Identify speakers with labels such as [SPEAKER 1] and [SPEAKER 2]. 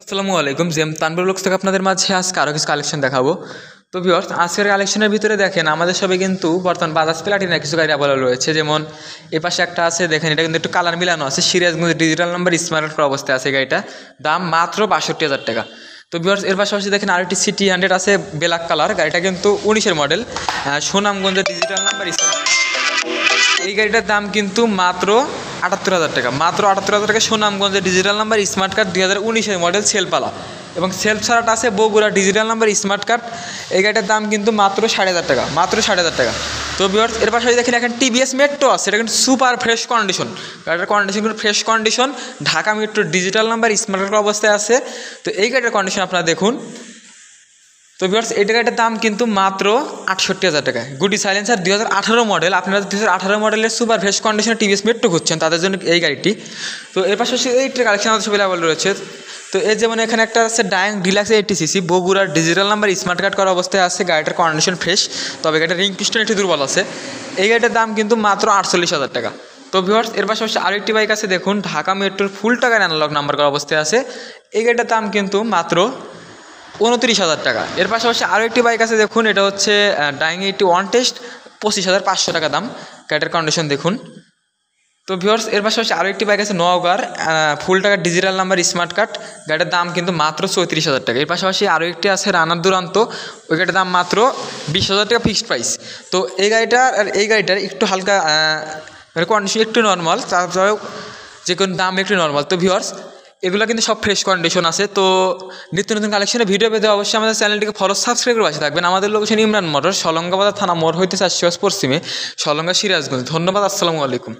[SPEAKER 1] আসসালামু আলাইকুম। জেম তানভীর ব্লগস থেকে আপনাদের মাঝে আজকে আরও কিছু কালেকশন দেখাবো। তো ভিউয়ার্স, আজকের কালেকশনের ভিতরে দেখেন আমাদের সবে কিন্তু বর্তমান বাজাজ প্লাটিনার কিছু গাড়ি অ্যাভেলেবল রয়েছে। যেমন এ পাশে একটা আছে, দেখেন এটা কিন্তু একটু কালার মিলানো আছে, Sirajganj digital number smart card অবস্থায় আছে গাড়িটা, দাম মাত্র ৬২,০০০ টাকা। তো ভিউয়ার্স, এর পাশাপাশি দেখেন আরেকটি সিটি 100 আছে ব্ল্যাক কালার, গাড়িটা কিন্তু 19-এর মডেল, সুনামগঞ্জের ডিজিটাল নাম্বার স্মার্ট। এই গাড়িটার দাম কিন্তু মাত্র ৭৮,০০০ টাকা, মাত্র ৭৮,০০০ টাকা। সুনামগঞ্জের ডিজিটাল নাম্বার স্মার্ট কার্ড, 2019-এর মডেল, সেলপালা এবং সেলফ ছাড়াটা আছে Bogura digital number smart card. এই গাড়িটার দাম কিন্তু মাত্র ৬০০০ টাকা, মাত্র ৬০০০ টাকা। তো ভিউয়ার্স, এর পাশে দেখেন এখন টিভিএস মেট্রো আছে, এটা কিন্তু সুপার ফ্রেশ কন্ডিশন, গাড়িটার কন্ডিশন কিন্তু fresh condition, Dhaka metro digital number smart card অবস্থায় আছে। তো এই গাড়িটার কন্ডিশন আপনারা দেখুন। তো ভিউয়ার্স, এই গাড়িটার দাম কিন্তু মাত্র ৬৮,০০০ টাকা। গুডি সাইলেন্সার 2018 মডেল, আপনারা 2018 মডেলের সুপার ফ্রেশ কন্ডিশনে টিভিএস মেট্রো খুঁজছেন তাদের জন্য এই গাড়িটি। তো এর পাশাপাশি এইটার কালেকশন আমাদের সব অ্যাভেলেবল রয়েছে। তো এর যেমন এখানে একটা আছে ডায়াং ডিলাক্স 80cc, বগুড়ার ডিজিটাল নাম্বার স্মার্ট কার্ড করা অবস্থায় আছে, গাড়িটার কন্ডিশন ফ্রেশ, তবে গাড়িটার রিং পিস্টন একটু দুর্বল আছে। এই গাড়িটার দাম কিন্তু মাত্র ৪৮,০০০ টাকা। তো ভিউয়ার্স, এর পাশাপাশি আরেকটি বাইক আছে, দেখুন ঢাকা মেট্রোর ফুল টাকার অ্যানালগ নাম্বার করা অবস্থায় আছে, এই গাড়িটার দাম কিন্তু মাত্র ২৯,০০০ টাকা। এর পাশাপাশি আরও একটি বাইক আছে, দেখুন এটা হচ্ছে ডাইং 81 টেস্ট, ২৫,৫০০ টাকা দাম, গাড়িটার কন্ডিশন দেখুন। তো ভিউয়ার্স, এর পাশাপাশি আরও একটি বাইক আছে নওগাঁর ফুল টাকার ডিজিটাল নাম্বার স্মার্ট কার্ড, গাড়িটার দাম কিন্তু মাত্র ৩৪,০০০ টাকা। এর পাশাপাশি আরও একটি আছে রানার দুরান্ত, ওই গাড়িটার দাম মাত্র ২০,০০০ টাকা ফিক্সড প্রাইস। তো এই গাড়িটার আর এই গাড়িটার একটু হালকা কন্ডিশন একটু নর্মাল, তারপরেও যে কোনো দাম একটু নর্মাল। তো ভিউয়ার্স, এগুলো কিন্তু সব ফ্রেশ কন্ডিশন আছে। তো নিত্য নতুন কালেকশনের ভিডিও পেতে অবশ্যই আমাদের চ্যানেলটিকে ফলো সাবস্ক্রাইব করে পাশে থাকবেন। আমাদের লোকেশন ইমরান মোটর, সলঙ্গা বাজার থানা মোড় হইতে ৪০০ পশ্চিমে, সলঙ্গা, সিরাজগঞ্জ। ধন্যবাদ, আসসালামু আলাইকুম।